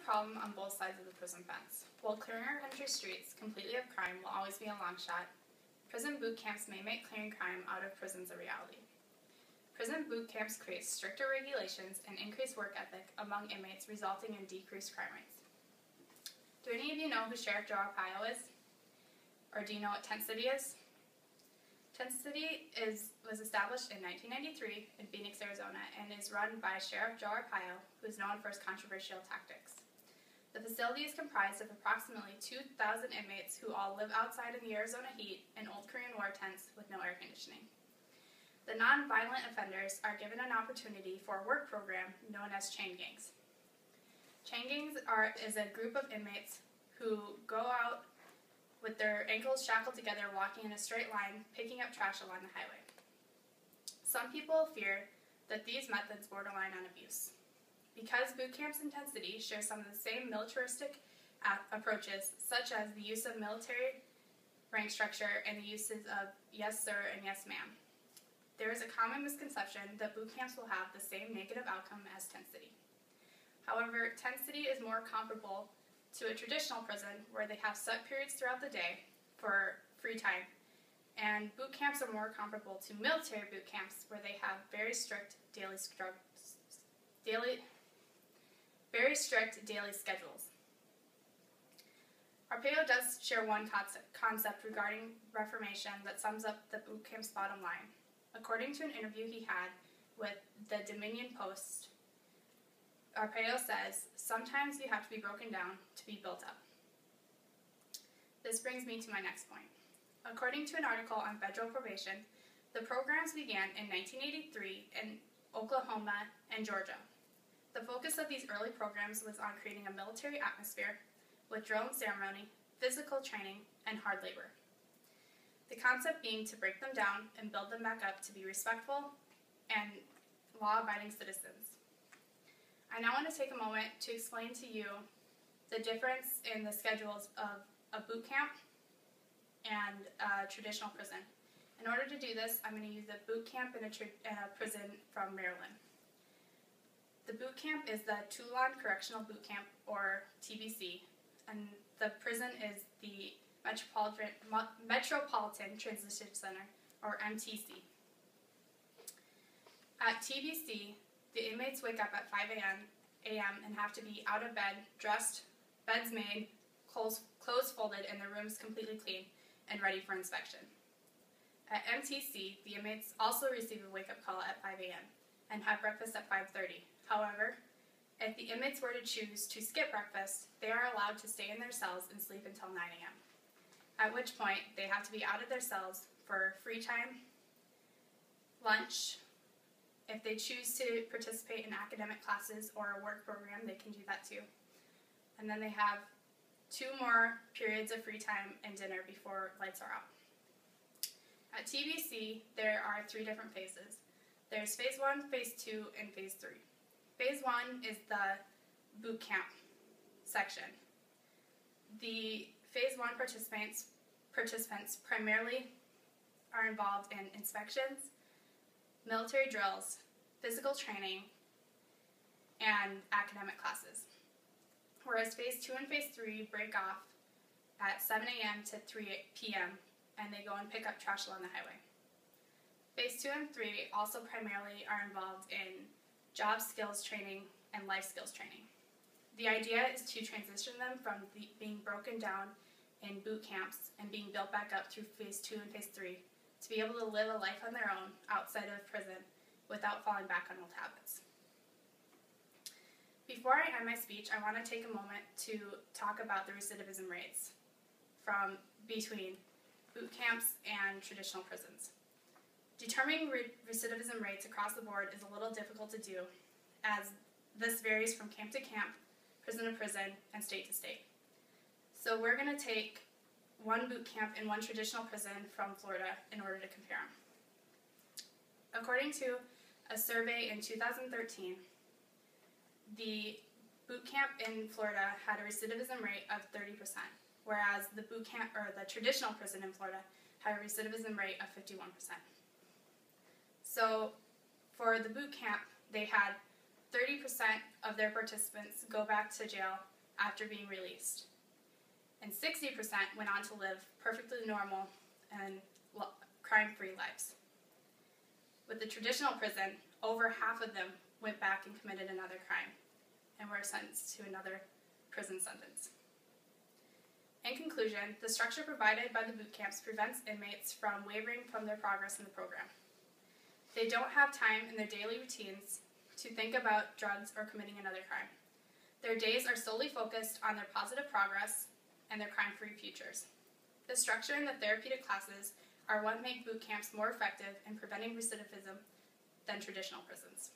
problem on both sides of the prison fence. While clearing our country's streets completely of crime will always be a long shot, prison boot camps may make clearing crime out of prisons a reality. Prison boot camps create stricter regulations and increased work ethic among inmates, resulting in decreased crime rates. Do any of you know who Sheriff Joe Arpaio is? Or do you know what Tent City is? Tent City was established in 1993 in Phoenix, Arizona, and is run by Sheriff Joe Arpaio, who is known for his controversial tactics. The facility is comprised of approximately 2,000 inmates who all live outside in the Arizona heat in old Korean War tents with no air conditioning. The non-violent offenders are given an opportunity for a work program known as chain gangs. Chain gangs is a group of inmates who go out with their ankles shackled together, walking in a straight line, picking up trash along the highway. Some people fear that these methods borderline on abuse. Because boot camps in Tent City share some of the same militaristic approaches, such as the use of military rank structure and the uses of yes sir and yes ma'am, there is a common misconception that boot camps will have the same negative outcome as Tent City. However, Tent City is more comparable to a traditional prison where they have set periods throughout the day for free time, and boot camps are more comparable to military boot camps where they have very strict daily schedules. Arpaio does share one concept regarding reformation that sums up the boot camp's bottom line. According to an interview he had with the Dominion Post, Arpaio says, "Sometimes you have to be broken down to be built up." This brings me to my next point. According to an article on federal probation, the programs began in 1983 in Oklahoma and Georgia. The focus of these early programs was on creating a military atmosphere with drill and ceremony, physical training, and hard labor. The concept being to break them down and build them back up to be respectful and law-abiding citizens. I now want to take a moment to explain to you the difference in the schedules of a boot camp and a traditional prison. In order to do this, I'm going to use a boot camp and a prison from Maryland. The boot camp is the Toulon Correctional Boot Camp, or TBC, and the prison is the Metropolitan Transition Center, or MTC. At TBC, the inmates wake up at 5 a.m. and have to be out of bed, dressed, beds made, clothes folded, and their rooms completely clean and ready for inspection. At MTC, the inmates also receive a wake-up call at 5 a.m. and have breakfast at 5:30. However, if the inmates were to choose to skip breakfast, they are allowed to stay in their cells and sleep until 9 a.m., at which point they have to be out of their cells for free time, lunch. If they choose to participate in academic classes or a work program, they can do that too. And then they have 2 more periods of free time and dinner before lights are out. At TBC, there are 3 different phases. There's Phase 1, Phase 2, and Phase 3. Phase 1 is the boot camp section. The Phase 1 participants primarily are involved in inspections, military drills, physical training, and academic classes. Whereas Phase 2 and Phase 3 break off at 7 a.m. to 3 p.m. and they go and pick up trash along the highway. Phase 2 and 3 also primarily are involved in job skills training and life skills training. The idea is to transition them from being broken down in boot camps and being built back up through Phase 2 and Phase 3 to be able to live a life on their own outside of prison without falling back on old habits. Before I end my speech, I want to take a moment to talk about the recidivism rates from between boot camps and traditional prisons. Determining recidivism rates across the board is a little difficult to do, as this varies from camp to camp, prison to prison, and state to state. So we're going to take one boot camp and one traditional prison from Florida in order to compare them. According to a survey in 2013, the boot camp in Florida had a recidivism rate of 30%, whereas the traditional prison in Florida had a recidivism rate of 51%. So for the boot camp, they had 30% of their participants go back to jail after being released. And 60% went on to live perfectly normal and crime-free lives. With the traditional prison, over half of them went back and committed another crime and were sentenced to another prison sentence. In conclusion, the structure provided by the boot camps prevents inmates from wavering from their progress in the program. They don't have time in their daily routines to think about drugs or committing another crime. Their days are solely focused on their positive progress and their crime-free futures. The structure and the therapeutic classes are what make boot camps more effective in preventing recidivism than traditional prisons.